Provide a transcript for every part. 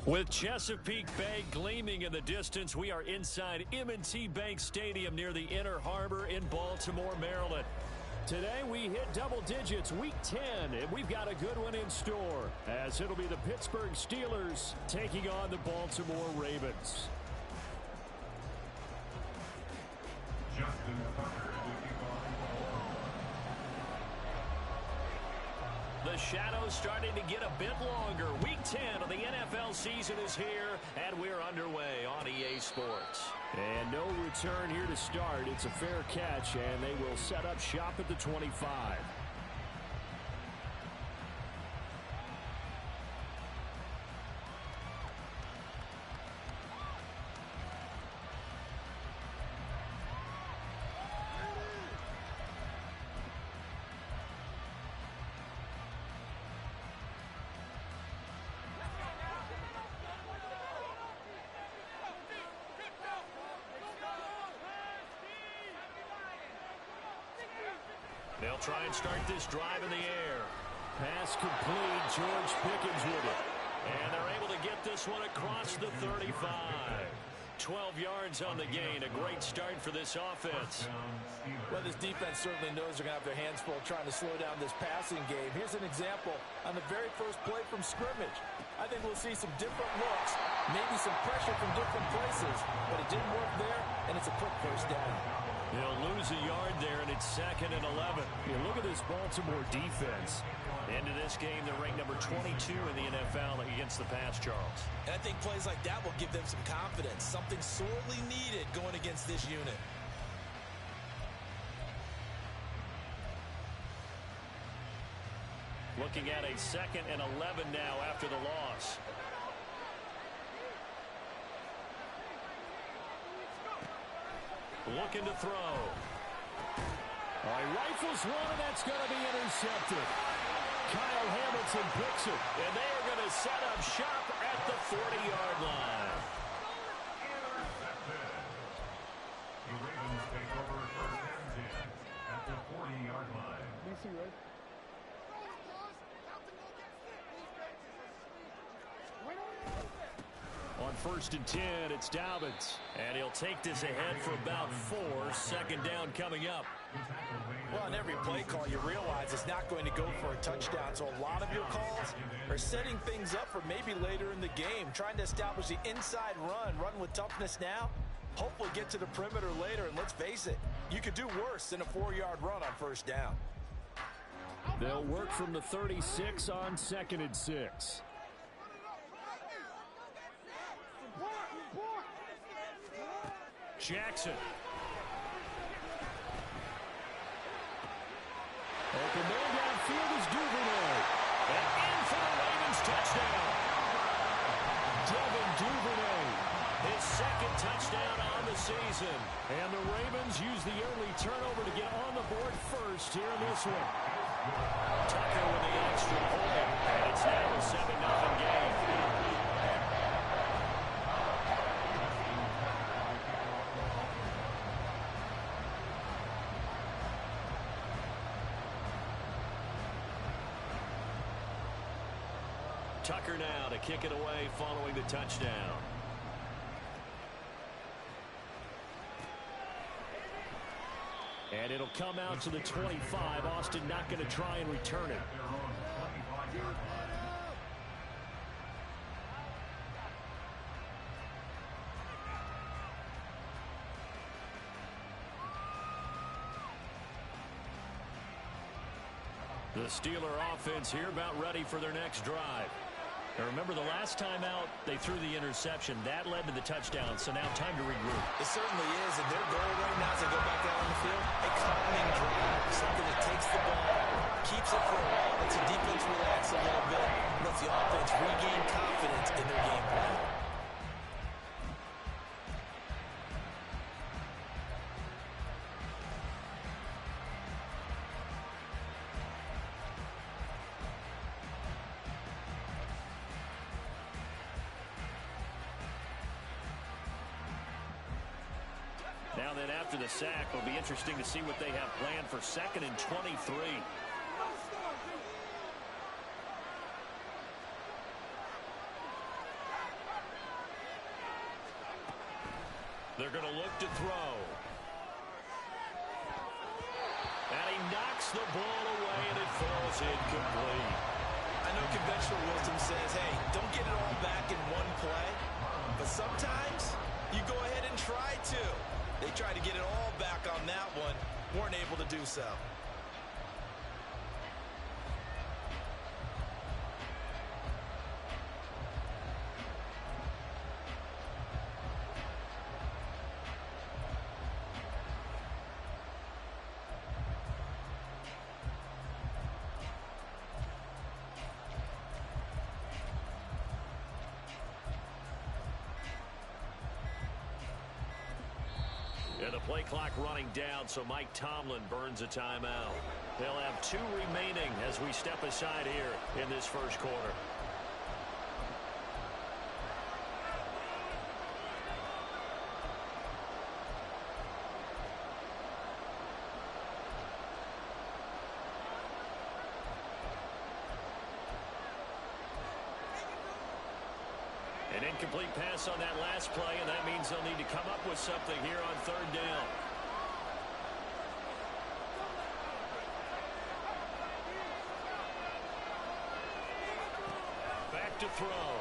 With Chesapeake Bay gleaming in the distance, we are inside M&T Bank Stadium near the Inner Harbor in Baltimore, Maryland. Today we hit double digits, week 10, and we've got a good one in store, as it'll be the Pittsburgh Steelers taking on the Baltimore Ravens. Justin Tucker. The shadow's starting to get a bit longer. Week 10 of the NFL season is here, and we're underway on EA Sports. And no return here to start. It's a fair catch, and they will set up shop at the 25. They'll try and start this drive in the air. Pass complete. George Pickens with it. And they're able to get this one across the 35. 12 yards on the gain. A great start for this offense. Well, this defense certainly knows they're going to have their hands full trying to slow down this passing game. Here's an example on the very first play from scrimmage. I think we'll see some different looks, maybe some pressure from different places, but it didn't work there, and it's a quick first down. They'll lose a yard there, and it's 2nd and 11. Yeah, look at this Baltimore defense. Into this game, they're ranked number 22 in the NFL against the pass, Charles. And I think plays like that will give them some confidence, something sorely needed going against this unit. Looking at a 2nd and 11 now after the loss. Looking to throw. All right, rifles one, and that's going to be intercepted. Kyle Hamilton picks it. And they are going to set up shop at the 40-yard line. Intercepted. The Ravens take over first and 10 at the 40-yard line. On 1st and 10, it's Dobbins. And he'll take this ahead for about 4. 2nd down coming up. Well, on every play call, you realize it's not going to go for a touchdown. So a lot of your calls are setting things up for maybe later in the game, trying to establish the inside run with toughness now, hopefully get to the perimeter later. And let's face it, you could do worse than a 4-yard run on 1st down. They'll work from the 36 on 2nd and 6. Jackson. Open man downfield is Duvernay. And in for the Ravens touchdown. Devin Duvernay. His 2nd touchdown on the season. And the Ravens use the early turnover to get on the board first here in this one. Tucker with the extra point. And it's now a 7-0 game. Tucker now to kick it away following the touchdown. And it'll come out to the 25. Austin not going to try and return it. The Steeler offense here about ready for their next drive. Now remember, the last time out, they threw the interception. That led to the touchdown, so now time to regroup. It certainly is, and their goal right now is to go back out on the field, a calming drive, something that takes the ball, keeps it for a while, lets the defense relax a little bit, lets the offense regain confidence in their game plan. Now then, after the sack, it'll be interesting to see what they have planned for 2nd and 23. They're going to look to throw. And he knocks the ball away, and it falls incomplete. I know conventional wisdom says, hey, don't get it all back in one play. But sometimes you go ahead and try to. They tried to get it all back on that one. Weren't able to do so. And the play clock running down, so Mike Tomlin burns a timeout. They'll have 2 remaining as we step aside here in this first quarter. An incomplete pass on that last play, and that means they'll need to come up with something here on 3rd down. Back to throw.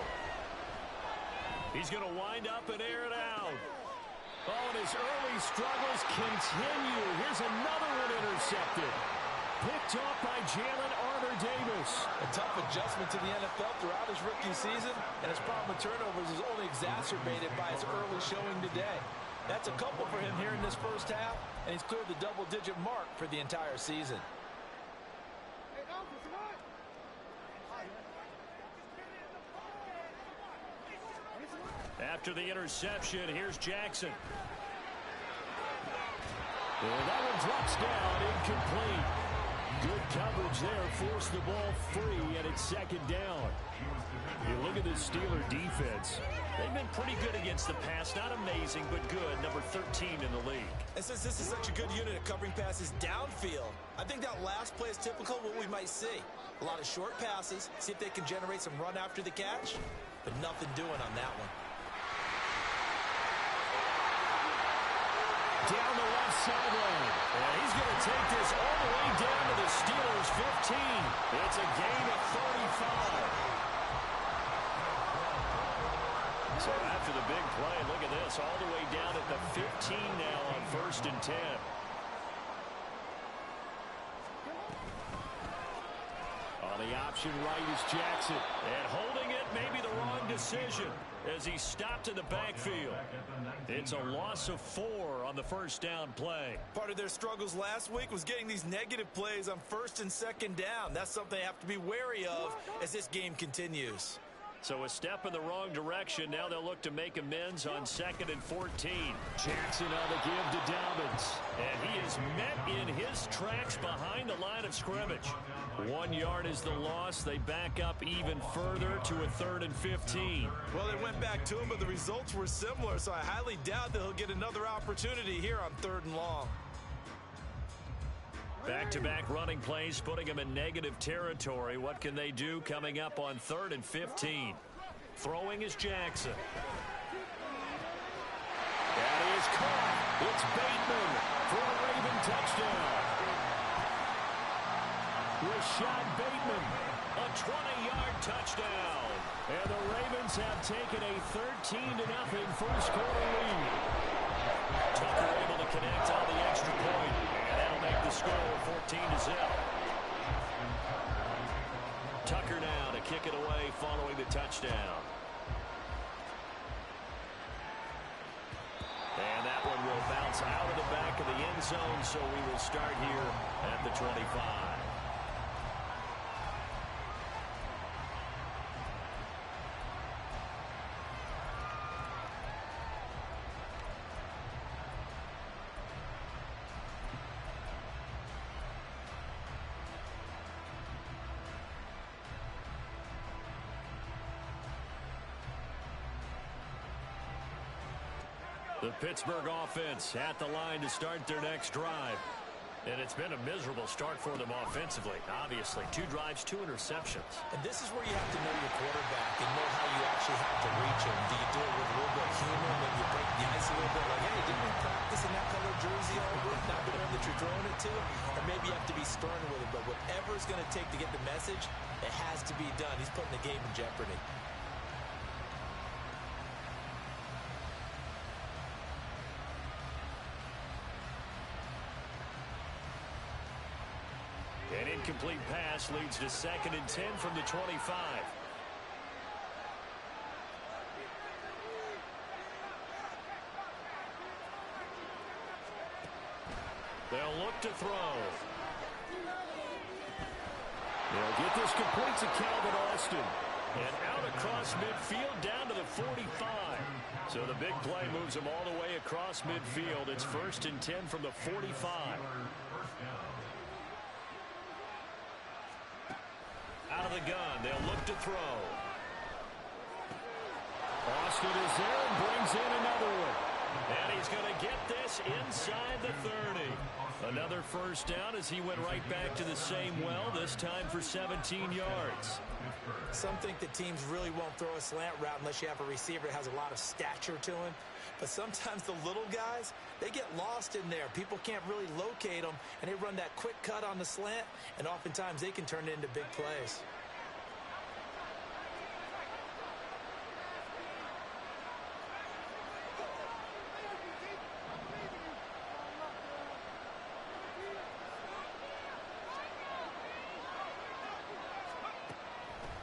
He's going to wind up and air it out. Oh, and his early struggles continue. Here's another one intercepted. Picked off by Jalen Armour-Davis. A tough adjustment to the NFL throughout his rookie season, and his problem with turnovers is only exacerbated by his early showing today. That's a couple for him here in this first half, and he's cleared the double-digit mark for the entire season. After the interception, here's Jackson. Well, that one drops down, incomplete. Good coverage there, forced the ball free, and it's 2nd down. You look at the Steeler defense. They've been pretty good against the pass. Not amazing, but good. Number 13 in the league. And since this is such a good unit at covering passes downfield, I think that last play is typical of what we might see. A lot of short passes, see if they can generate some run after the catch, but nothing doing on that one. Down the left sideline. And he's going to take this all the way down to the Steelers' 15. It's a gain of 35. So after the big play, look at this, all the way down at the 15 now on 1st and 10. On the option right is Jackson. And holding it may be the wrong decision as he stopped in the backfield. It's a loss of 4 on the 1st down play. Part of their struggles last week was getting these negative plays on 1st and 2nd down. That's something they have to be wary of as this game continues. So a step in the wrong direction. Now they'll look to make amends on 2nd and 14. Jackson on the give to Dobbins. And he is met in his tracks behind the line of scrimmage. 1 yard is the loss. They back up even further to a 3rd and 15. Well, they went back to him, but the results were similar, so I highly doubt that he'll get another opportunity here on 3rd and long. Back-to-back running plays, putting them in negative territory. What can they do coming up on 3rd and 15? Throwing is Jackson. That is caught. It's Bateman for a Raven touchdown. Rashad Bateman, a 20-yard touchdown. And the Ravens have taken a 13-0 first quarter lead. Tucker able to connect on the extra point. And that'll make the score 14-0. Tucker now to kick it away following the touchdown. And that one will bounce out of the back of the end zone, so we will start here at the 25. The Pittsburgh offense at the line to start their next drive. And it's been a miserable start for them offensively, obviously. 2 drives, 2 interceptions. And this is where you have to know your quarterback and know how you actually have to reach him. Do you do it with a little bit of humor, maybe you break the ice a little bit, like, hey, didn't we practice in that color jersey all week, not the one that you're throwing it to? Or maybe you have to be stern with it, but whatever it's going to take to get the message, it has to be done. He's putting the game in jeopardy. An incomplete pass leads to 2nd and 10 from the 25. They'll look to throw. They'll get this complete to Calvin Austin. And out across midfield down to the 45. So the big play moves him all the way across midfield. It's 1st and 10 from the 45. Out of the gun, they'll look to throw. Austin is there and brings in another one. And he's going to get this inside the 30. Another first down as he went right back to the same well, this time for 17 yards. Some think that teams really won't throw a slant route unless you have a receiver that has a lot of stature to him. But sometimes the little guys, they get lost in there. People can't really locate them, and they run that quick cut on the slant, and oftentimes they can turn it into big plays.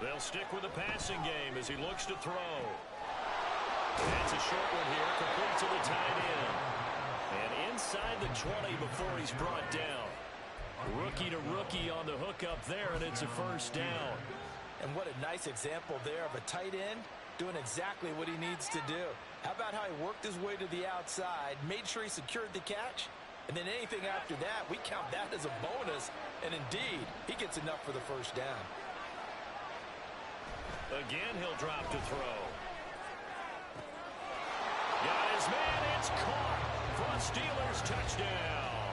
They'll stick with the passing game as he looks to throw. That's a short one here, complete to the tight end. And inside the 20 before he's brought down. Rookie to rookie on the hook up there, and it's a first down. And what a nice example there of a tight end doing exactly what he needs to do. How about how he worked his way to the outside, made sure he secured the catch, and then anything after that, we count that as a bonus. And indeed, he gets enough for the first down. Again, he'll drop to throw. Got his man, it's caught for a Steelers touchdown.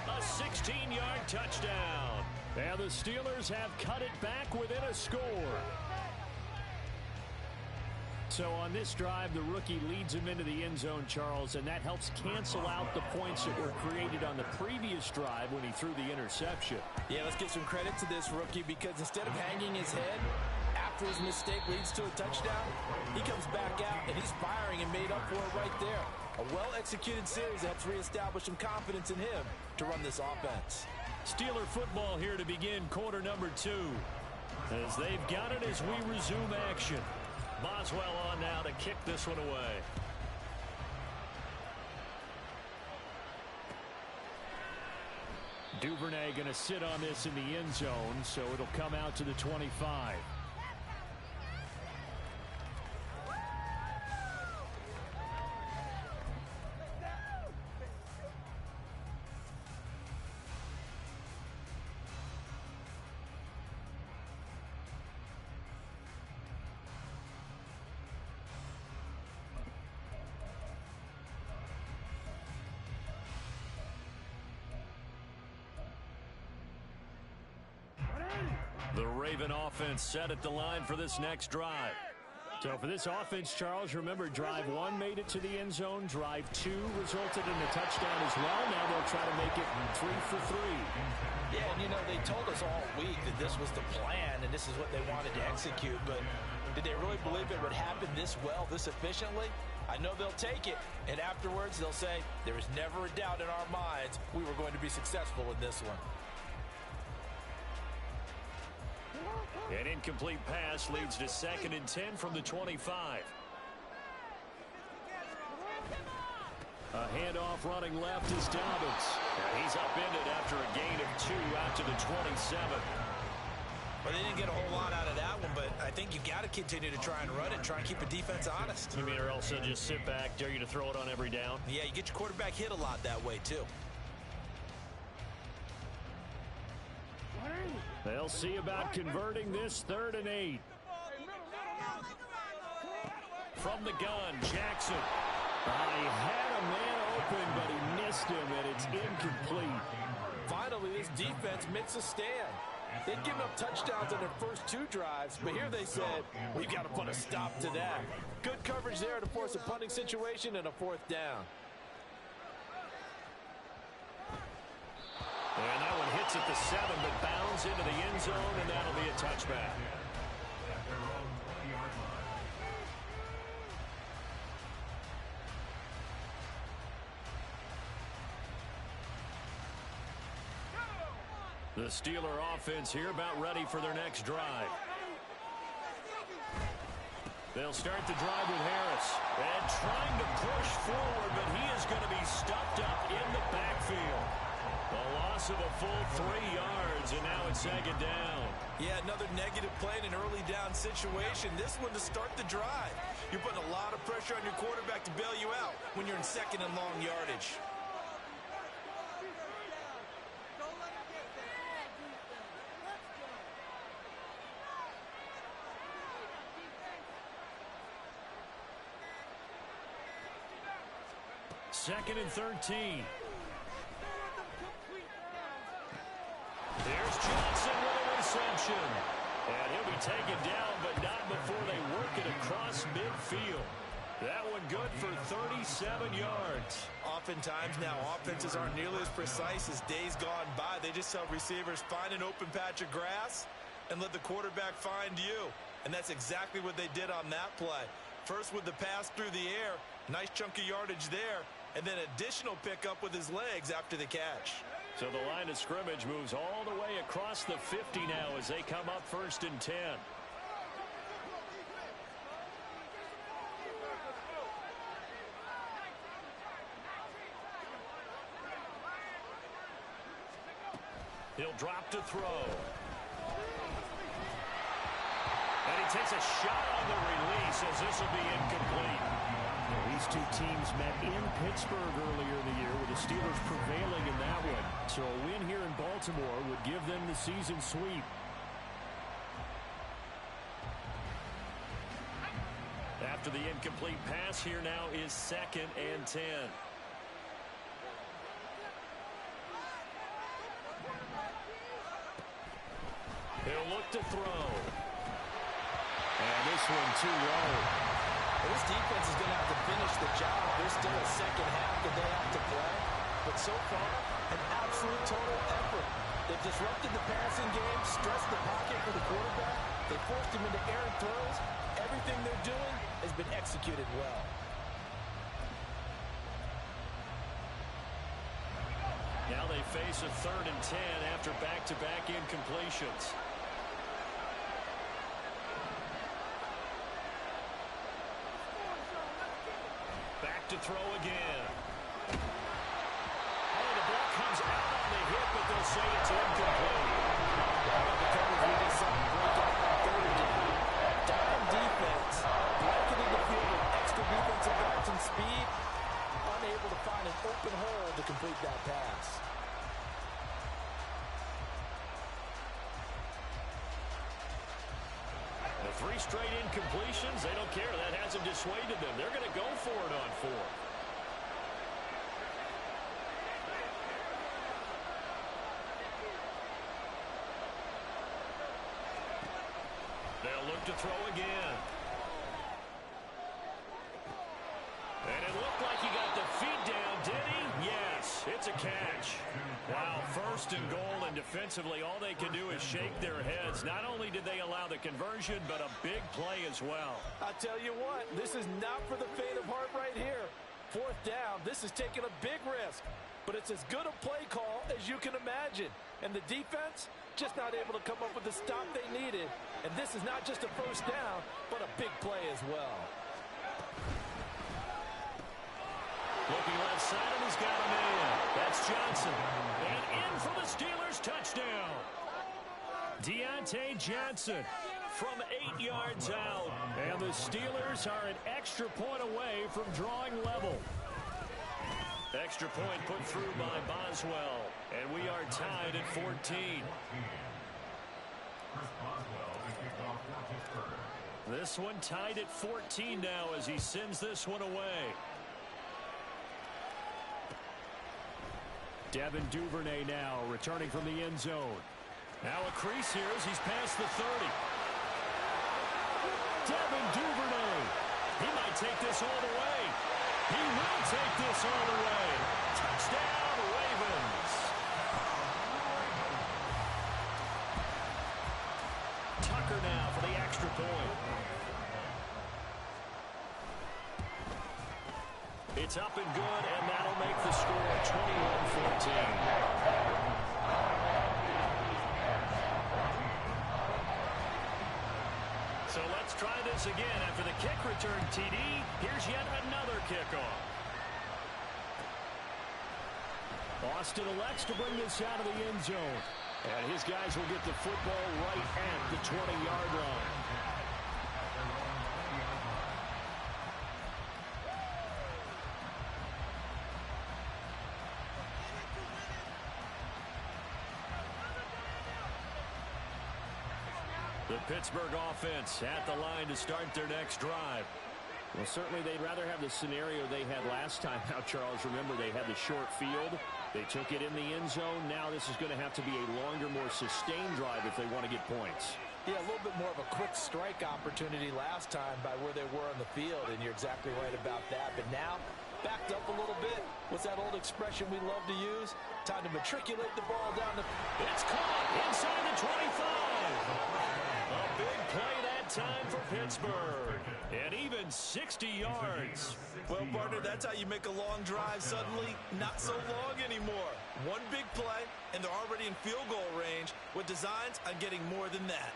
A 16-yard touchdown. And the Steelers have cut it back within a score. So on this drive, the rookie leads him into the end zone, Charles, and that helps cancel out the points that were created on the previous drive when he threw the interception. Yeah, let's give some credit to this rookie because instead of hanging his head after his mistake leads to a touchdown, he comes back out and he's firing and made up for it right there. A well-executed series helps reestablish some confidence in him to run this offense. Steeler football here to begin quarter number 2. As they've got it as we resume action. Boswell on now to kick this one away. Duvernay going to sit on this in the end zone, so it'll come out to the 25. The Raven offense set at the line for this next drive. So for this offense, Charles, remember drive 1 made it to the end zone. Drive 2 resulted in a touchdown as well. Now they'll try to make it 3 for 3. Yeah, and you know, they told us all week that this was the plan and this is what they wanted to execute. But did they really believe it would happen this well, this efficiently? I know they'll take it, and afterwards they'll say, there was never a doubt in our minds we were going to be successful in this one. An incomplete pass leads to 2nd and 10 from the 25. A handoff running left is Dobbins. He's upended after a gain of 2 out to the 27. Well, they didn't get a whole lot out of that one, but I think you got to continue to try and run it, try and keep the defense honest. You mean, or else they'll just sit back, dare you to throw it on every down? Yeah, you get your quarterback hit a lot that way, too. They'll see about converting this 3rd and 8. From the gun, Jackson. He had a man open, but he missed him, and it's incomplete. Finally, this defense makes a stand. They'd given up touchdowns on their first 2 drives, but here they said, we've got to put a stop to that. Good coverage there to force a punting situation and a 4th down. And that one hits at the 7, but bounds into the end zone, and that'll be a touchback. The Steeler offense here about ready for their next drive. They'll start the drive with Harris. And trying to push forward, but he is going to be stuffed up in the backfield. A loss of a full 3 yards, and now it's 2nd down. Yeah, another negative play in an early down situation. This one to start the drive. You're putting a lot of pressure on your quarterback to bail you out when you're in 2nd and long yardage. Second and 13. There's Johnson with a reception. And he'll be taken down, but not before they work it across midfield. That one good for 37 yards. Oftentimes now, offenses aren't nearly as precise as days gone by. They just tell receivers, find an open patch of grass and let the quarterback find you. And that's exactly what they did on that play. First with the pass through the air, nice chunk of yardage there, and then additional pickup with his legs after the catch. So the line of scrimmage moves all the way across the 50 now as they come up 1st and 10. He'll drop to throw. And he takes a shot on the release as this will be incomplete. These 2 teams met in Pittsburgh earlier in the year with the Steelers prevailing in that one. So a win here in Baltimore would give them the season sweep. After the incomplete pass, here now is 2nd and 10. He'll look to throw. And this one too low. This defense is going to have to finish the job. There's still a 2nd half that they have to play. But so far, an absolute total effort. They've disrupted the passing game, stressed the pocket for the quarterback. They forced him into errant throws. Everything they're doing has been executed well. Now they face a 3rd and 10 after back-to-back incompletions. Back to throw again. Oh, the ball comes out on the hit, but they'll say it's incomplete. The coverage we just saw break out on 3rd down. Down defense, blanketing the field with extra defensive backs and speed, unable to find an open hole to complete that pass. The 3 straight incompletions, they don't care. That hasn't dissuaded them. They're going to go for it on 4th. They'll look to throw again. And it looked like he got the feet down, did he? Yes, it's a catch. Wow, 1st and goal, and defensively all they can do is shake their heads. Not only did they allow the conversion, but a big play as well. I tell you what, this is not for the faint of heart right here. 4th down, this is taking a big risk. But it's as good a play call as you can imagine. And the defense, just not able to come up with the stop they needed. And this is not just a 1st down, but a big play as well. Looking left side, and he's got him in. That's Johnson. And in for the Steelers touchdown. Deontay Johnson from 8 yards out. And the Steelers are an extra point away from drawing level. Extra point put through by Boswell. And we are tied at 14. This one tied at 14 now as he sends this one away. Devin Duvernay now returning from the end zone. Now a crease here as he's past the 30. Devin Duvernay. He might take this all the way. He will take this all the way. Touchdown, Ravens. Tucker now for the extra point. It's up and good, and that'll make the score 21-14. So let's try this again. After the kick return TD, here's yet another kickoff. Austin elects to bring this out of the end zone. And his guys will get the football right at the 20-yard line. The Pittsburgh offense at the line to start their next drive. Well, certainly they'd rather have the scenario they had last time out, Charles. Remember, they had the short field. They took it in the end zone. Now this is going to have to be a longer, more sustained drive if they want to get points. Yeah, a little bit more of a quick strike opportunity last time by where they were on the field, and you're exactly right about that. But now, backed up a little bit. What's that old expression we love to use? Time to matriculate the ball down the... It's caught inside the 25. A big play that time for Pittsburgh. And even 60 yards. Well, partner, that's how you make a long drive suddenly not so long anymore. One big play, and they're already in field goal range with designs on getting more than that.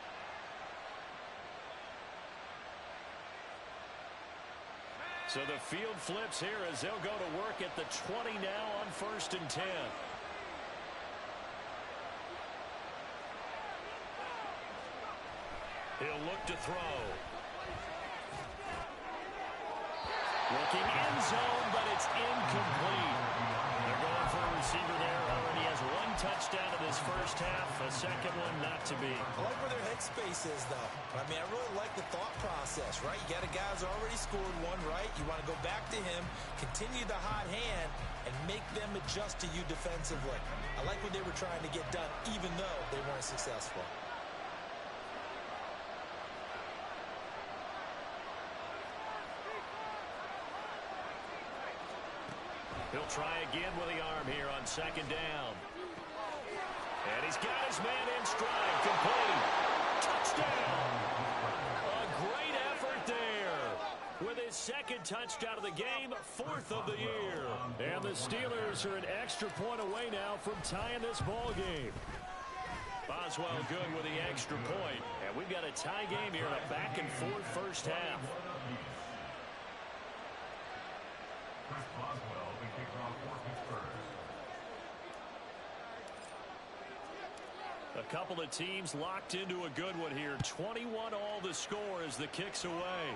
So the field flips here as they'll go to work at the 20 now on 1st and 10. He'll look to throw. Looking end zone, but it's incomplete. They're going for a receiver there. Already has one touchdown in this first half. A second one not to be. I like where their headspace is, though. I mean, I really like the thought process, right? You got a guy who's already scored one, right? You want to go back to him, continue the hot hand, and make them adjust to you defensively. I like what they were trying to get done, even though they weren't successful. He'll try again with the arm here on 2nd down. And he's got his man in stride. Complete. Touchdown. A great effort there. With his 2nd touchdown of the game, 4th of the year. And the Steelers are an extra point away now from tying this ball game. Boswell good with the extra point. And we've got a tie game here in a back-and-forth first half. Chris Boswell, the kickoff for Pittsburgh. A couple of teams locked into a good one here. 21 all the score as the kick's away.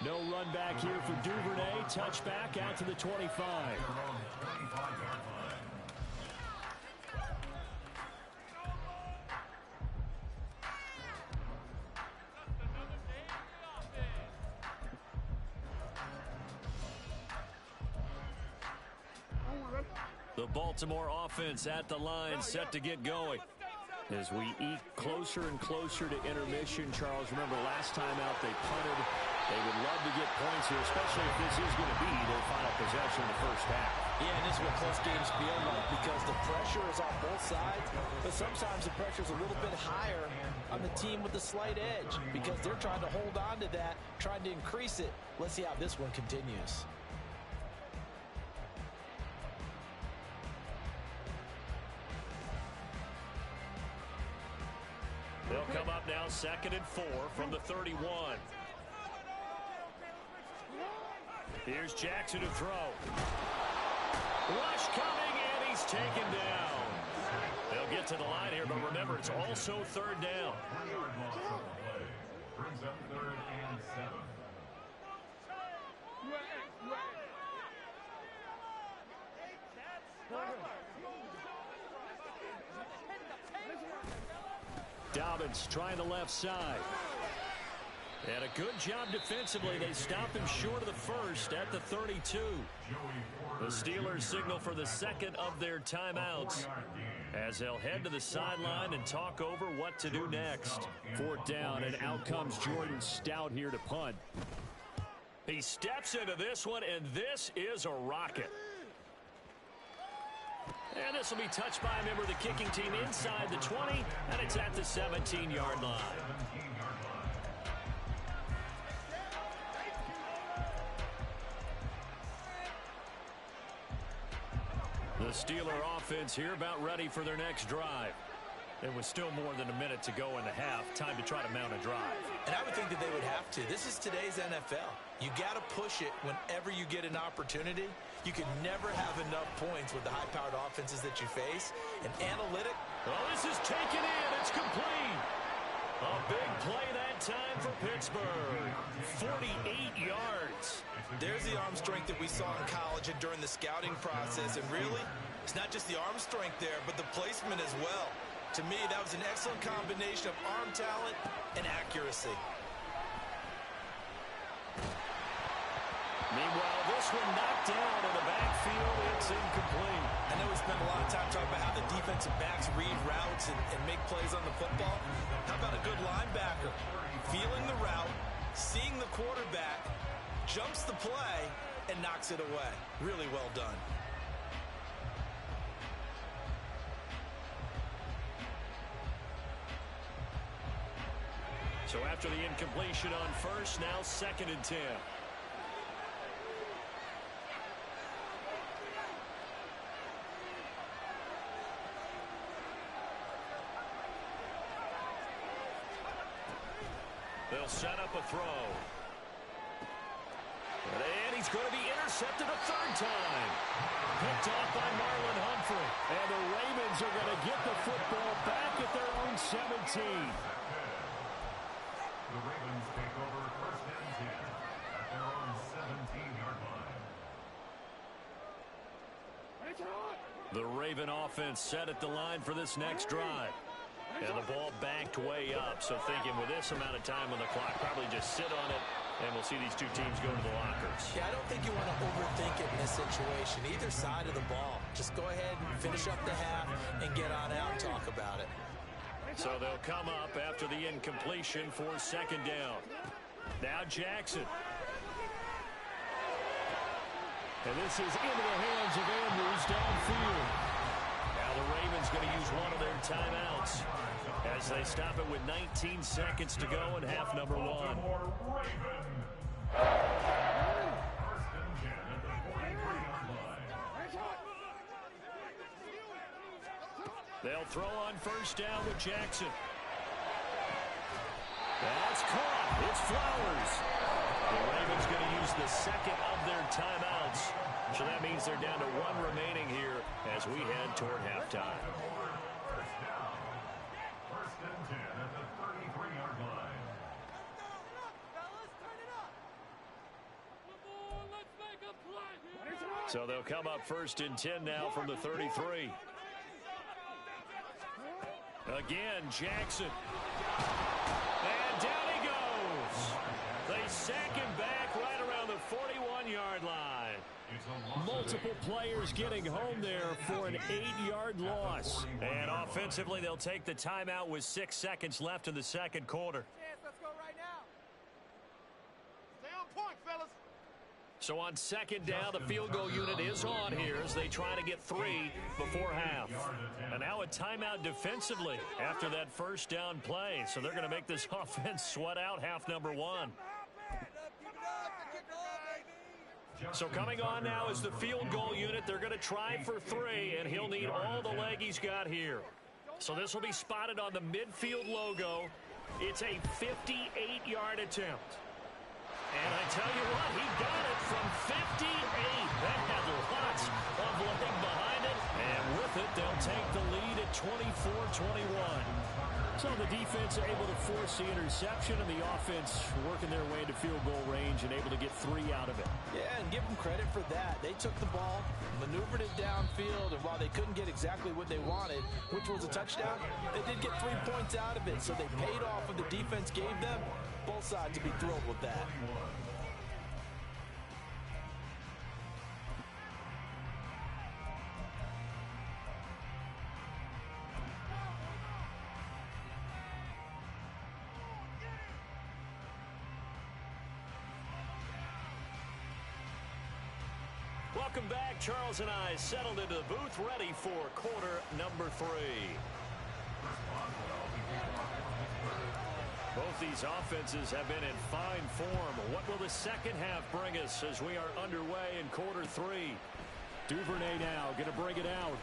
No run back here for Duvernay. Touchback out to the 25. The Baltimore offense at the line set to get going. As we eke closer and closer to intermission, Charles, remember last time out they punted. They would love to get points here, especially if this is going to be their final possession in the first half. Yeah, and this is what close games feel like because the pressure is on both sides, but sometimes the pressure is a little bit higher on the team with the slight edge because they're trying to hold on to that, trying to increase it. Let's see how this one continues. They'll come up now 2nd and 4 from the 31. Here's Jackson to throw. Rush coming, and he's taken down. They'll get to the line here, but remember, it's also 3rd down. 3-yard loss on the play. Brings up 3rd and 7. Dobbins trying the left side. And a good job defensively. They stopped him short of the first at the 32. The Steelers signal for the second of their timeouts as they'll head to the sideline and talk over what to do next. Fourth down, and out comes Jordan Stout here to punt. He steps into this one, and this is a rocket. And this will be touched by a member of the kicking team inside the 20, and it's at the 17-yard line. The Steeler offense here about ready for their next drive. It was still more than a minute to go in the half. Time to try to mount a drive. And I would think that they would have to. This is today's NFL. You got to push it whenever you get an opportunity. You can never have enough points with the high-powered offenses that you face. And analytic. Oh, this is taken in. It's complete. A big play that time for Pittsburgh. 48 yards. There's the arm strength that we saw in college and during the scouting process. And really, it's not just the arm strength there, but the placement as well. To me, that was an excellent combination of arm talent and accuracy. Meanwhile, this one knocked down in the backfield. It's incomplete. I know we spent a lot of time talking about how the defensive backs read routes and make plays on the football. How about a good linebacker? Feeling the route, seeing the quarterback, jumps the play, and knocks it away. Really well done. So after the incompletion on first, now 2nd and 10. They'll set up a throw. And he's going to be intercepted a third time. Picked off by Marlon Humphrey. And the Ravens are going to get the football back at their own 17. The Ravens take over 1st and 10 at their own 17-yard line. The Raven offense set at the line for this next drive. And the ball backed way up. So thinking with this amount of time on the clock, probably just sit on it, and we'll see these two teams go to the lockers. Yeah, I don't think you want to overthink it in this situation. Either side of the ball. Just go ahead and finish up the half and get on out and talk about it. So they'll come up after the incompletion for 2nd down. Now Jackson. And this is into the hands of Andrews downfield. Now the Ravens going to use one of their timeouts as they stop it with 19 seconds to go in half number 1. They'll throw on 1st down with Jackson. That's caught. It's Flowers. The Ravens going to use the 2nd of their timeouts. So that means they're down to 1 remaining here as we head toward halftime. 1st and 10 at the 33-yard line. So they'll come up 1st and 10 now from the 33. Again, Jackson. And down he goes. They sack him back right around the 41-yard line. Multiple players getting home there for an 8-yard loss. And offensively, they'll take the timeout with 6 seconds left in the 2nd quarter. Let's go right now. Stay on point, fellas. So on 2nd down, the field goal unit is on here as they try to get 3 before half. And now a timeout defensively after that 1st down play. So they're going to make this offense sweat out half number 1. So coming on now is the field goal unit. They're going to try for 3, and he'll need all the leg he's got here. So this will be spotted on the midfield logo. It's a 58-yard attempt. And I tell you what, he got it from 58. That had lots of leg behind it. And with it, they'll take the lead at 24-21. So the defense able to force the interception, and the offense working their way into field goal range and able to get 3 out of it. Yeah, and give them credit for that. They took the ball, maneuvered it downfield, and while they couldn't get exactly what they wanted, which was a touchdown, they did get 3 points out of it. So they paid off what the defense gave them. Both sides to be thrilled with that. Welcome back. Charles and I settled into the booth, ready for quarter number 3. Both these offenses have been in fine form. What will the second half bring us as we are underway in quarter 3? Duvernay now going to bring it out.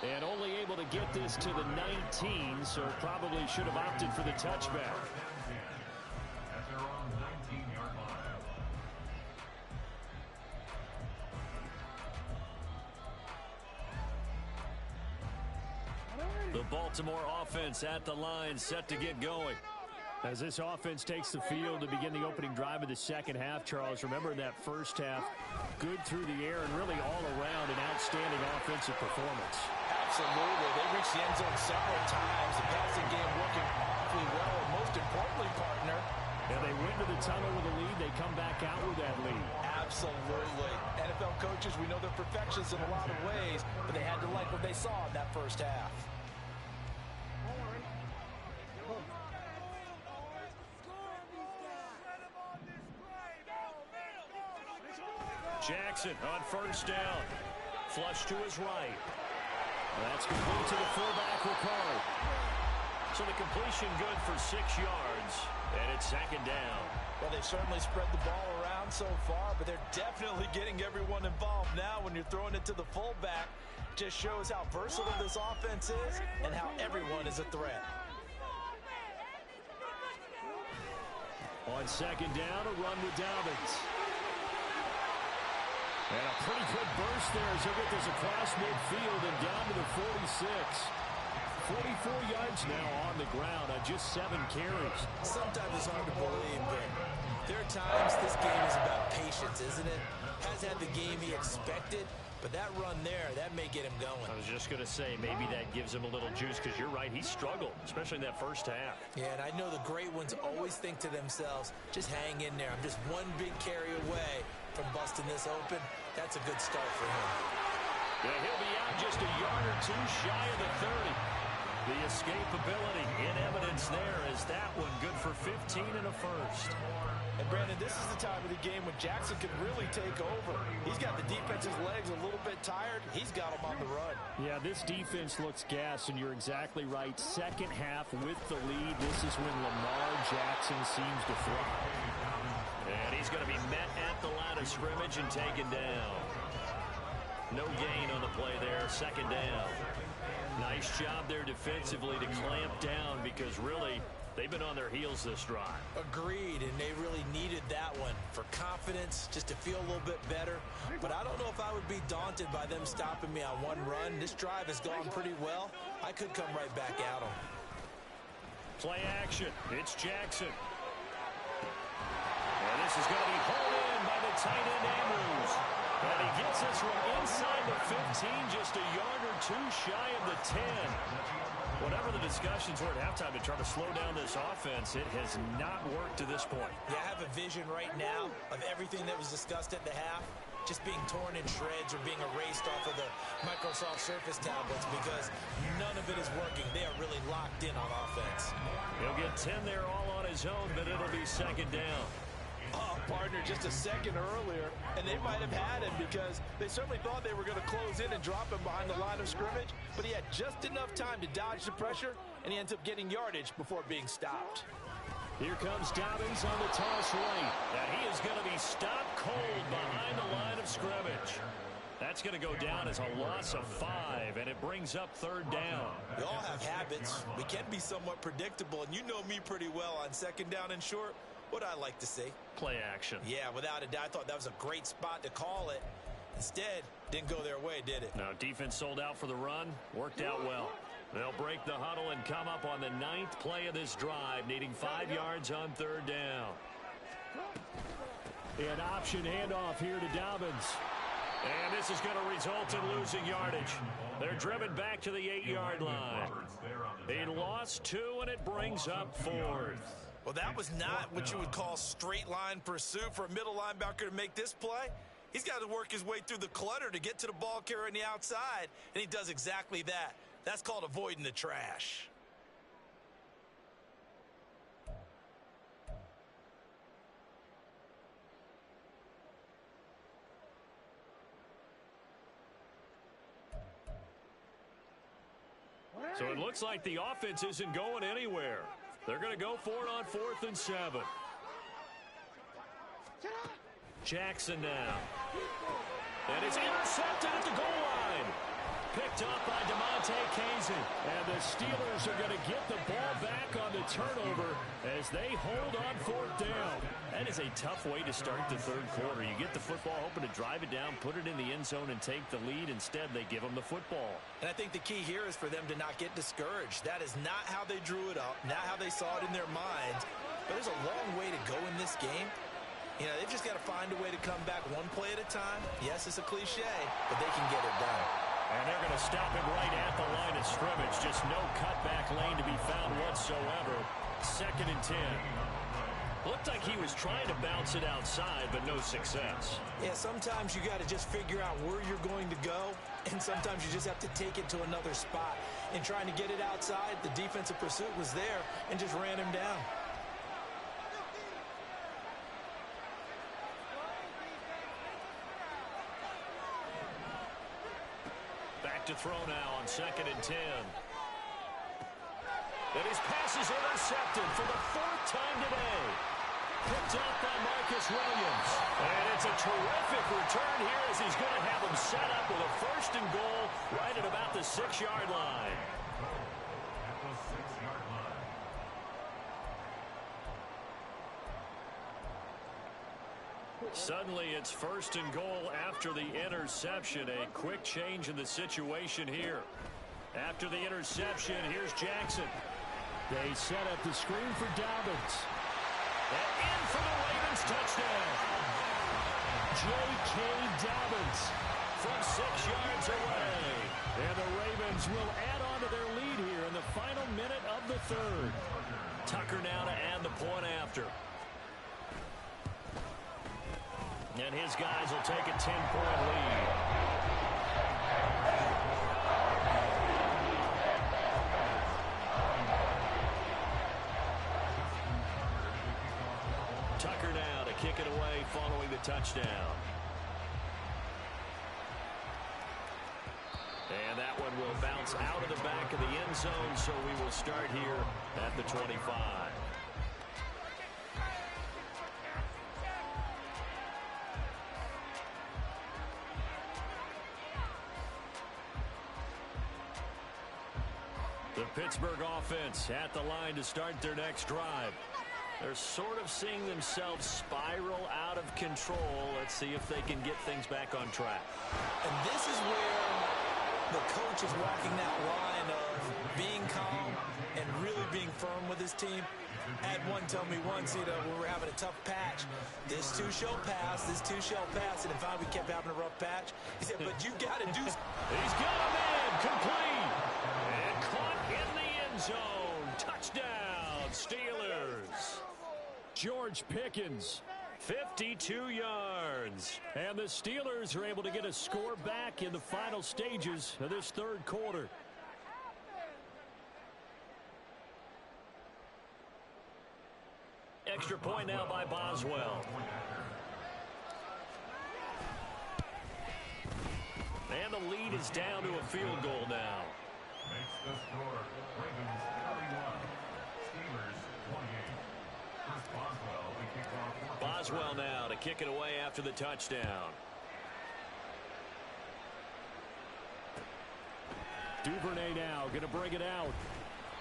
And only able to get this to the 19, so probably should have opted for the touchback. At their own 19-yard line. The Baltimore offense at the line, set to get going. As this offense takes the field to begin the opening drive of the second half, Charles, remember in that first half, good through the air and really all around an outstanding offensive performance. Absolutely. They reached the end zone several times. The passing game working awfully well. And most importantly, partner, And they went to the tunnel with a lead. They come back out with that lead. absolutely. NFL coaches, we know they're perfectionists in a lot of ways, but they had to like what they saw in that first half. Jackson on first down. Flush to his right. That's complete to the fullback, Ricard. So the completion good for 6 yards, and it's second down. Well, they've certainly spread the ball around so far, but they're definitely getting everyone involved now when you're throwing it to the fullback. Just shows how versatile this offense is and how everyone is a threat. On second down, a run with Dobbins. And a pretty good burst there as he'll get this across midfield and down to the 46. 44 yards now on the ground on just 7 carries. Sometimes it's hard to believe, but there are times this game is about patience, isn't it? Has had the game he expected, but that run there, that may get him going. I was just going to say, maybe that gives him a little juice, because you're right, he struggled, especially in that first half. Yeah, and I know the great ones always think to themselves, just hang in there. I'm just one big carry away from busting this open. That's a good start for him. Yeah, he'll be out just a yard or two shy of the 30. The escapability in evidence there is that one good for 15 and a first. And Brandon, this is the time of the game when Jackson can really take over. He's got the defense's legs a little bit tired. He's got them on the run. Yeah, this defense looks gassed, and you're exactly right. Second half with the lead, this is when Lamar Jackson seems to thrive. And he's going to be met at the line of scrimmage and taken down. No gain on the play there, second down. Nice job there defensively to clamp down, because really they've been on their heels this drive. Agreed, and they really needed that one for confidence, just to feel a little bit better. But I don't know if I would be daunted by them stopping me on one run. This drive has gone pretty well. I could come right back at them. Play action. It's Jackson. And this is going to be hauled in by the tight end Andrews. And he gets us from inside the 15, just a yard or two shy of the 10. Whatever the discussions were at halftime to try to slow down this offense, it has not worked to this point. Yeah, I have a vision right now of everything that was discussed at the half just being torn in shreds or being erased off of the Microsoft Surface tablets, because none of it is working. They are really locked in on offense. He'll get 10 there all on his own, but it'll be second down. Oh, partner, just a second earlier, and they might have had him, because they certainly thought they were going to close in and drop him behind the line of scrimmage, but he had just enough time to dodge the pressure, and he ends up getting yardage before being stopped. Here comes Dobbins on the toss right. Now he is going to be stopped cold behind the line of scrimmage. That's going to go down as a loss of 5, and it brings up third down. We all have habits. We can be somewhat predictable, and you know me pretty well on second down and short. What I like to see. Play action. Yeah, without a doubt, I thought that was a great spot to call it. Instead, didn't go their way, did it? Now, defense sold out for the run. Worked out well. They'll break the huddle and come up on the 9th play of this drive, needing 5 yards on third down. An option handoff here to Dobbins. And this is going to result in losing yardage. They're driven back to the 8-yard line. They lost 2, and it brings up 4th. Well, that was not what you would call straight line pursuit for a middle linebacker to make this play. He's got to work his way through the clutter to get to the ball carrier on the outside, and he does exactly that. That's called avoiding the trash. So it looks like the offense isn't going anywhere. They're going to go for it on 4th and 7. Jackson now. And it's intercepted at the goal line. Picked up by DeMonte Kazin. And the Steelers are going to get the ball back on the turnover as they hold on 4th down. That is a tough way to start the 3rd quarter. You get the football, hoping to drive it down, put it in the end zone, and take the lead. Instead, they give them the football. And I think the key here is for them to not get discouraged. That is not how they drew it up, not how they saw it in their minds. But there's a long way to go in this game. You know, they've just got to find a way to come back one play at a time. Yes, it's a cliche, but they can get it done. And they're going to stop him right at the line of scrimmage. Just no cutback lane to be found whatsoever. 2nd and 10. Looked like he was trying to bounce it outside, but no success. Yeah, sometimes you got to just figure out where you're going to go, and sometimes you just have to take it to another spot. And trying to get it outside, the defensive pursuit was there and just ran him down. Back to throw now on 2nd and 10. And his pass is intercepted for the 4th time today. Picked up by Marcus Williams. And it's a terrific return here as he's going to have him set up with a 1st and goal right at about the 6-yard line. At the 6-yard line. Suddenly it's 1st and goal after the interception. A quick change in the situation here. After the interception, here's Jackson. They set up the screen for Dobbins. And in for the Ravens touchdown. J.K. Dobbins From 6 yards away. And the Ravens will add on to their lead here in the final minute of the 3rd. Tucker now to add the point after. And his guys will take a 10-point lead. Tucker now to kick it away following the touchdown. And that one will bounce out of the back of the end zone, so we will start here at the 25. The Pittsburgh offense at the line to start their next drive. They're sort of seeing themselves spiral out of control. Let's see if they can get things back on track. And this is where the coach is walking that line of being calm and really being firm with his team. I had one tell me once, you know, when we were having a tough patch, this too shall pass, this too shall pass. And if we kept having a rough patch, he said, but you got to do He's got a man complete. And caught in the end zone. Touchdown, Steelers. George Pickens. 52 yards. And the Steelers are able to get a score back in the final stages of this 3rd quarter. Extra point now by Boswell. And the lead is down to a field goal now. Makes the score Ravens 31, Steelers 28. First Boswell to kick off. Boswell now to kick it away after the touchdown. Duvernay now going to bring it out.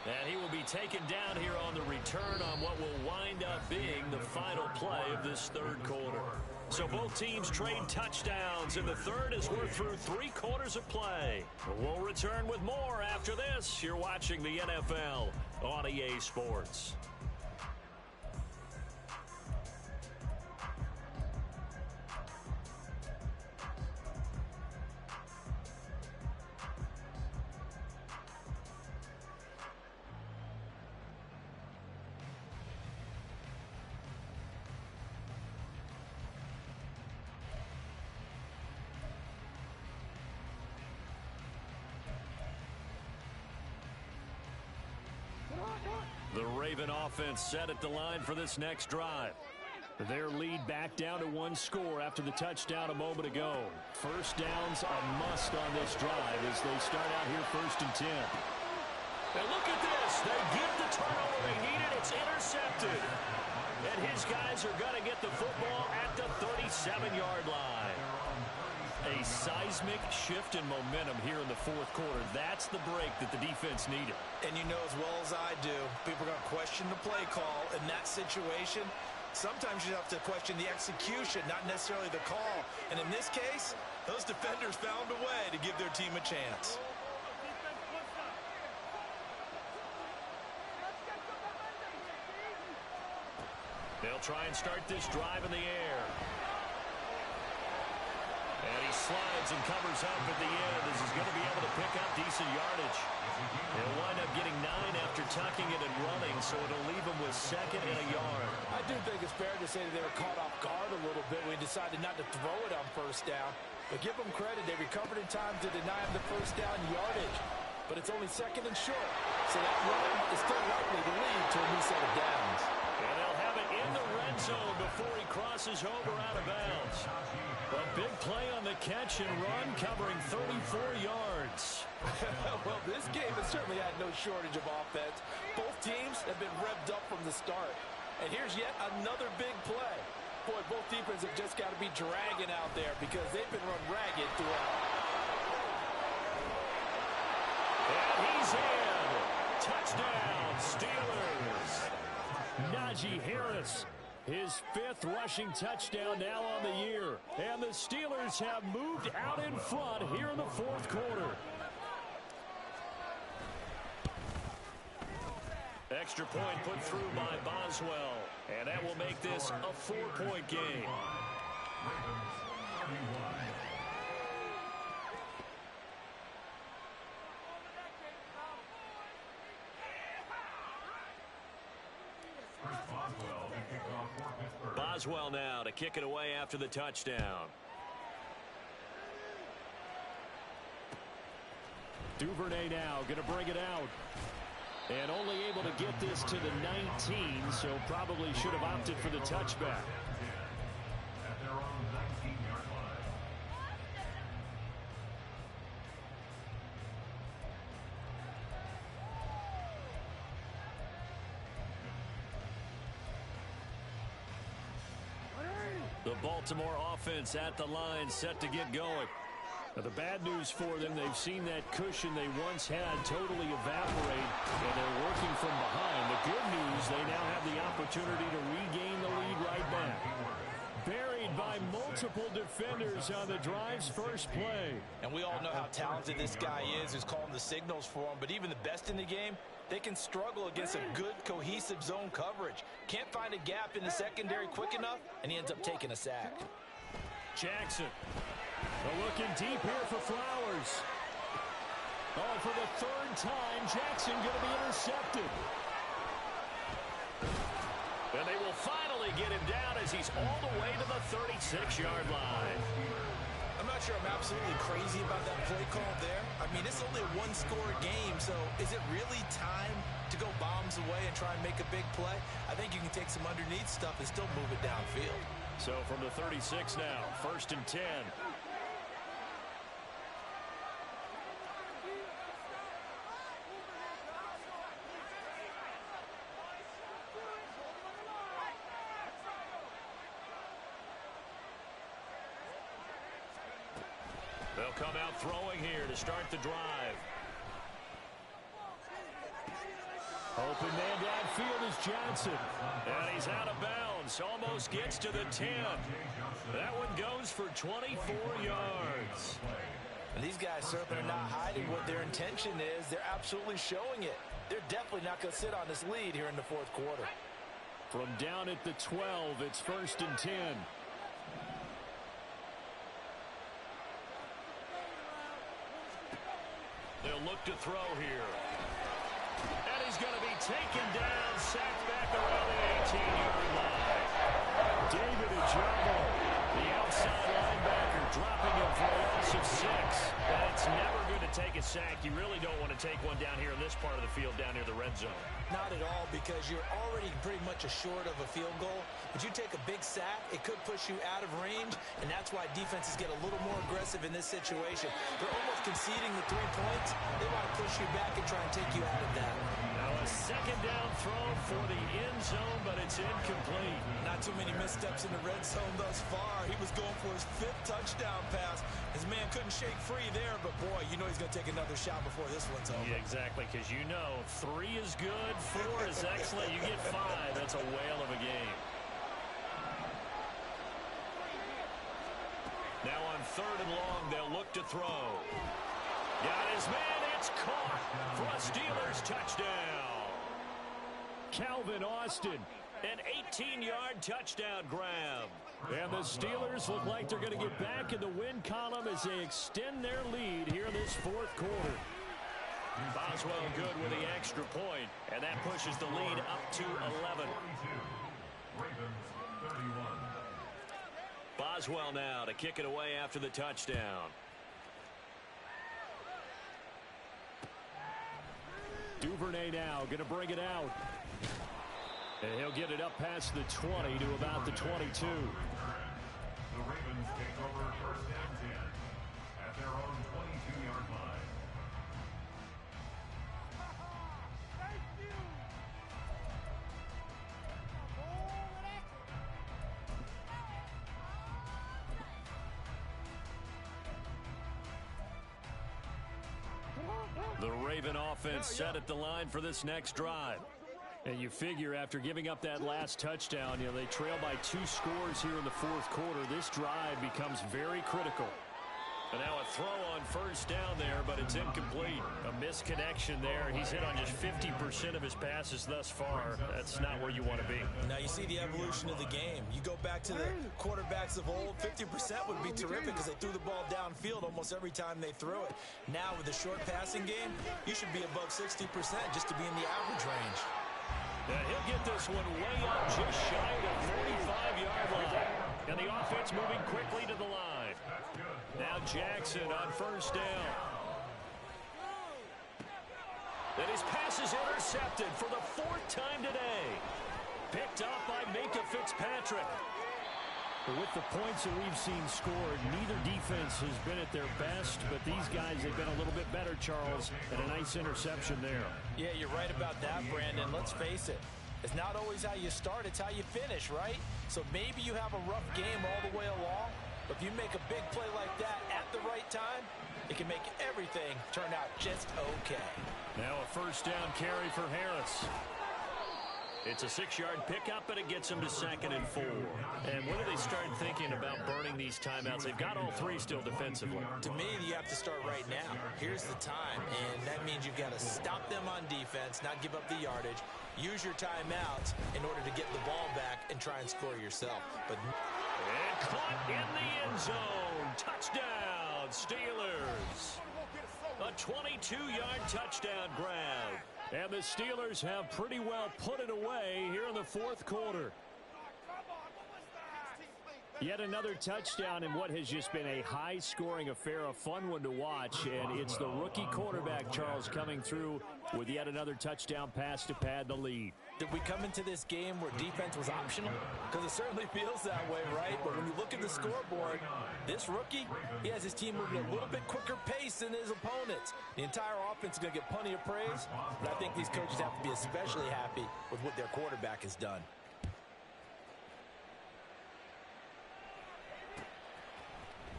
And he will be taken down here on the return on what will wind up being the final play of this 3rd quarter. So both teams trade touchdowns in the 3rd as we're through 3 quarters of play. We'll return with more after this. You're watching the NFL on EA Sports. The Raven offense set at the line for this next drive. Their lead back down to one score after the touchdown a moment ago. First down's a must on this drive as they start out here 1st and 10. And look at this. They get the turnover they needed. It's intercepted. And his guys are going to get the football at the 37-yard line. A seismic shift in momentum here in the fourth quarter. That's the break that the defense needed. And you know as well as I do, people are going to question the play call in that situation. Sometimes you have to question the execution, not necessarily the call. And in this case, those defenders found a way to give their team a chance. They'll try and start this drive in the air. And he slides and covers up at the end as he's going to be able to pick up decent yardage. He'll wind up getting 9 after tucking it and running, so it'll leave him with 2nd and a yard. I do think it's fair to say that they were caught off guard a little bit when he decided not to throw it on 1st down. But give them credit, they recovered in time to deny him the 1st down yardage. But it's only 2nd and short, so that run is still likely to lead to a new set of downs. And they'll have it in the red zone before he crosses over out of bounds. A big play on the catch and run, covering 34 yards. Well, this game has certainly had no shortage of offense. Both teams have been revved up from the start. And here's yet another big play. Boy, both defenses have just got to be dragging out there because they've been run ragged throughout. And he's in. Touchdown, Steelers. Najee Harris, his 5th rushing touchdown now on the year. And the Steelers have moved out in front here in the 4th quarter. Extra point put through by Boswell. And that will make this a 4-point game. Boswell now to kick it away after the touchdown. Duvernay now going to bring it out. And only able to get this to the 19, so probably should have opted for the touchback. At their own 19-yard line. The Baltimore offense at the line set to get going. Now, the bad news for them, they've seen that cushion they once had totally evaporate, and they're working from behind. The good news, they now have the opportunity to regain the lead right back. Buried by multiple defenders on the drive's first play. And we all know how talented this guy is who's calling the signals for him. But even the best in the game, they can struggle against a good, cohesive zone coverage. Can't find a gap in the secondary quick enough, and he ends up taking a sack. Jackson. Looking deep here for Flowers. Oh, for the 3rd time, Jackson going to be intercepted. And they will finally get him down as he's all the way to the 36-yard line. I'm not sure I'm absolutely crazy about that play call there. I mean, it's only a one-score game, so is it really time to go bombs away and try and make a big play? I think you can take some underneath stuff and still move it downfield. So from the 36 now, 1st and 10. They'll come out throwing here to start the drive. Open man downfield is Johnson. And he's out of bounds. Almost gets to the 10. That one goes for 24 yards. And these guys certainly are not hiding what their intention is. They're absolutely showing it. They're definitely not going to sit on this lead here in the 4th quarter. From down at the 12, it's 1st and 10. They'll look to throw here. And he's going to be taken down, sacked back around the 18-yard line. David Ojabo, the outside linebacker, dropping him for a loss of 6. That's never good to take a sack. You really don't want to take one down here in this part of the field, down near the red zone. Not at all, because you're already pretty much assured of a field goal. But you take a big sack, it could push you out of range, and that's why defenses get a little more aggressive in this situation. They're almost conceding the 3 points. They want to push you back and try and take you out of that. Now a second down throw for the end zone, but it's incomplete. Not too many missteps in the red zone thus far. He was going for his 5th touchdown pass. His man couldn't shake free there, but boy, you know he's going to take another shot before this one's over. Yeah, exactly, because you know 3 is good, 4 is excellent. You get 5, that's a whale of a game. Now on 3rd and long, they'll look to throw. Got his man, it's caught for a Steelers touchdown. Calvin Austin, an 18-yard touchdown grab. And the Steelers look like they're going to get back in the win column as they extend their lead here in this 4th quarter. Boswell good with the extra point, and that pushes the lead up to 11. Ravens 31. Boswell now to kick it away after the touchdown. Duvernay now going to bring it out. And he'll get it up past the 20 to about the 22. The Ravens take over 1st and 10 at their own 22-yard line. Thank you. The Raven offense set at the line for this next drive. And you figure after giving up that last touchdown, you know, they trail by 2 scores here in the 4th quarter. This drive becomes very critical. And now a throw on 1st down there, but it's incomplete. A misconnection there. He's hit on just 50% of his passes thus far. That's not where you want to be. Now you see the evolution of the game. You go back to the quarterbacks of old, 50% would be terrific because they threw the ball downfield almost every time they threw it. Now with the short passing game, you should be above 60% just to be in the average range. And he'll get this one way up just shy of the 45-yard line. And the offense moving quickly to the line. Now Jackson on 1st down. And his pass is intercepted for the 4th time today. Picked up by Minkah Fitzpatrick. But with the points that we've seen scored, neither defense has been at their best, but these guys have been a little bit better, Charles, and a nice interception there. Yeah, you're right about that, Brandon. Let's face it. It's not always how you start, it's how you finish, right? So maybe you have a rough game all the way along, but if you make a big play like that at the right time, it can make everything turn out just okay. Now a 1st down carry for Harris. It's a 6-yard pickup, but it gets them to 2nd and 4. And when do they start thinking about burning these timeouts? They've got all 3 still defensively. To me, you have to start right now. Here's the time, and that means you've got to stop them on defense, not give up the yardage. Use your timeouts in order to get the ball back and try and score yourself. And caught in the end zone. Touchdown, Steelers. A 22-yard touchdown grab. And the Steelers have pretty well put it away here in the 4th quarter. Yet another touchdown in what has just been a high-scoring affair, a fun one to watch. And it's the rookie quarterback, Charles, coming through with yet another touchdown pass to pad the lead. Did we come into this game where defense was optional? Because it certainly feels that way, right? But when you look at the scoreboard, this rookie, he has his team moving at a little bit quicker pace than his opponents. The entire offense is going to get plenty of praise, but I think these coaches have to be especially happy with what their quarterback has done.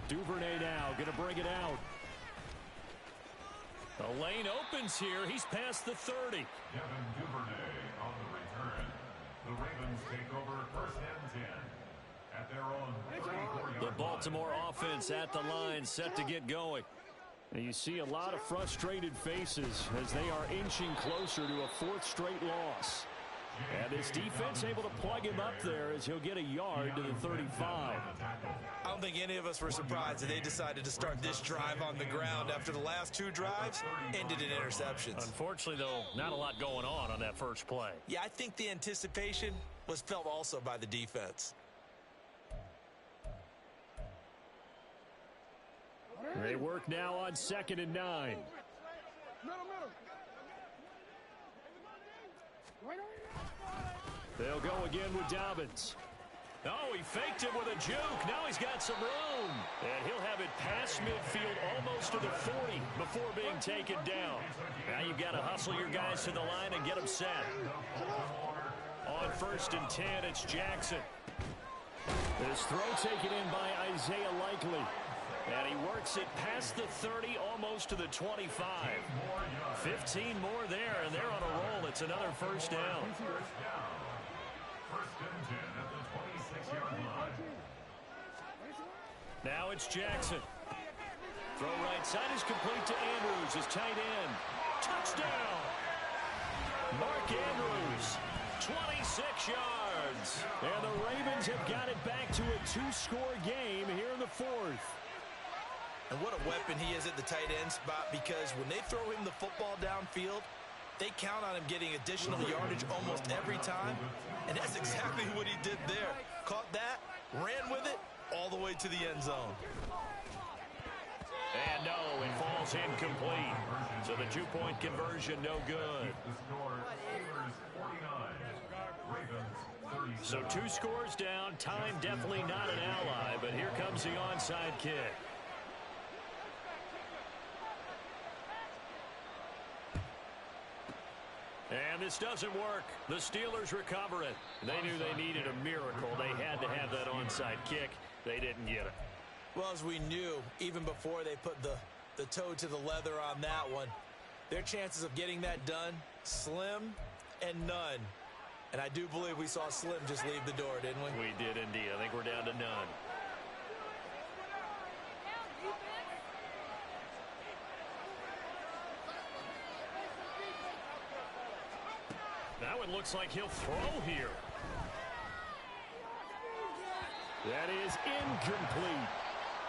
Duvernay now going to bring it out. The lane opens here. He's past the 30. Devin Duvernay on the return. The Ravens take over 1st and 10 at their own 34-yard The Baltimore offense at the line, set to get going. And you see a lot of frustrated faces as they are inching closer to a 4th straight loss. And this defense able to plug him up there as he'll get a yard to the 35. I don't think any of us were surprised that they decided to start this drive on the ground after the last 2 drives ended in interceptions. Unfortunately, though, not a lot going on that first play. Yeah, I think the anticipation was felt also by the defense. They work now on 2nd and 9. They'll go again with Dobbins. Oh, he faked it with a juke. Now he's got some room. And he'll have it past midfield almost to the 40 before being taken down. Now you've got to hustle your guys to the line and get them set. On 1st and 10, it's Jackson. This throw taken in by Isaiah Likely. And he works it past the 30, almost to the 25. 15 more there, and they're on a roll. It's another first down. First and 10 at the 26-yard line. Now it's Jackson. Throw right side is complete to Andrews, his tight end. Touchdown! Mark Andrews, 26 yards. And the Ravens have got it back to a 2-score game here in the 4th. And what a weapon he is at the tight end spot, because when they throw him the football downfield, they count on him getting additional yardage almost every time. And that's exactly what he did there. Caught that, ran with it, all the way to the end zone. And no, it falls incomplete. So the 2-point conversion, no good. So 2 scores down. Time definitely not an ally, but here comes the onside kick. And this doesn't work. The Steelers recover it. They knew they needed a miracle. They had to have that onside kick. They didn't get it. Well, as we knew, even before they put the toe to the leather on that one, their chances of getting that done, slim and none. And I do believe we saw Slim just leave the door, didn't we? We did indeed. I think we're down to none. Now it looks like he'll throw here. That is incomplete.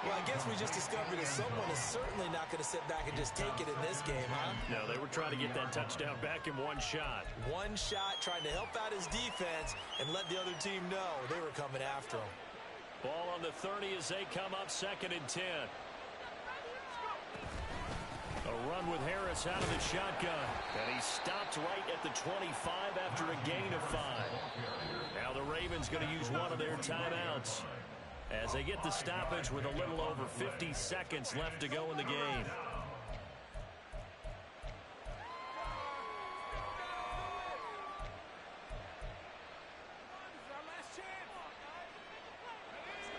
Well, I guess we just discovered that someone is certainly not going to sit back and just take it in this game, huh? No, they were trying to get that touchdown back in one shot. One shot, trying to help out his defense and let the other team know they were coming after him. Ball on the 30 as they come up 2nd and 10. A run with Harris out of the shotgun. And he stopped right at the 25 after a gain of 5. Now the Ravens going to use one of their timeouts as they get the stoppage with a little over 50 seconds left to go in the game.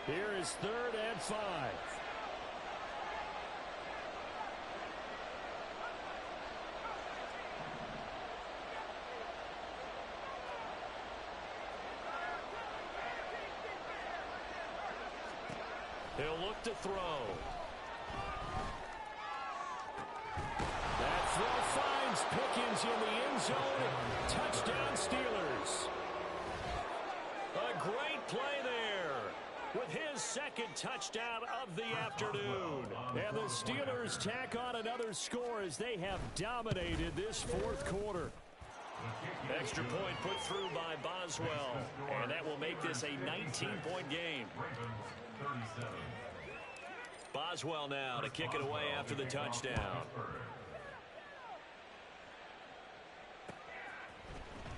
Here is 3rd and 5. He'll look to throw. That throw finds Pickens in the end zone. Touchdown Steelers. A great play there with his 2nd touchdown of the afternoon. And the Steelers tack on another score as they have dominated this 4th quarter. Extra point put through by Boswell. And that will make this a 19-point game. Boswell now to kick it away after the touchdown.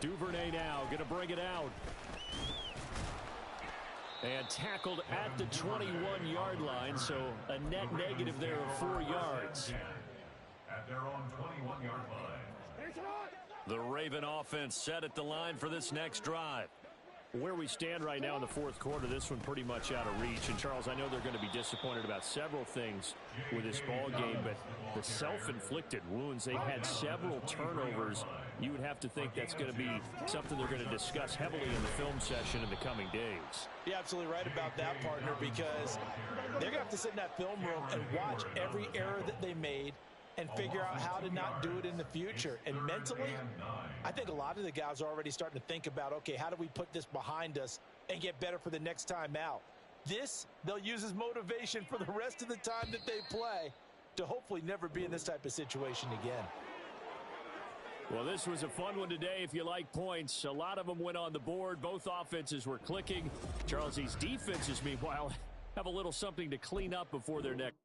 Duvernay now going to bring it out. And tackled at the 21-yard line, so a net negative there of 4 yards. At their own 21-yard line. The Raven offense set at the line for this next drive. Where we stand right now in the 4th quarter, this one pretty much out of reach. And, Charles, I know they're going to be disappointed about several things with this ball game, but the self-inflicted wounds, they've had several turnovers. You would have to think that's going to be something they're going to discuss heavily in the film session in the coming days. You're absolutely right about that, partner, because they're going to have to sit in that film room and watch every error that they made and figure out how to not do it in the future. And mentally, I think a lot of the guys are already starting to think about, okay, how do we put this behind us and get better for the next time out? This, they'll use as motivation for the rest of the time that they play to hopefully never be in this type of situation again. Well, this was a fun one today if you like points. A lot of them went on the board. Both offenses were clicking. Charles, these defenses, meanwhile, have a little something to clean up before their next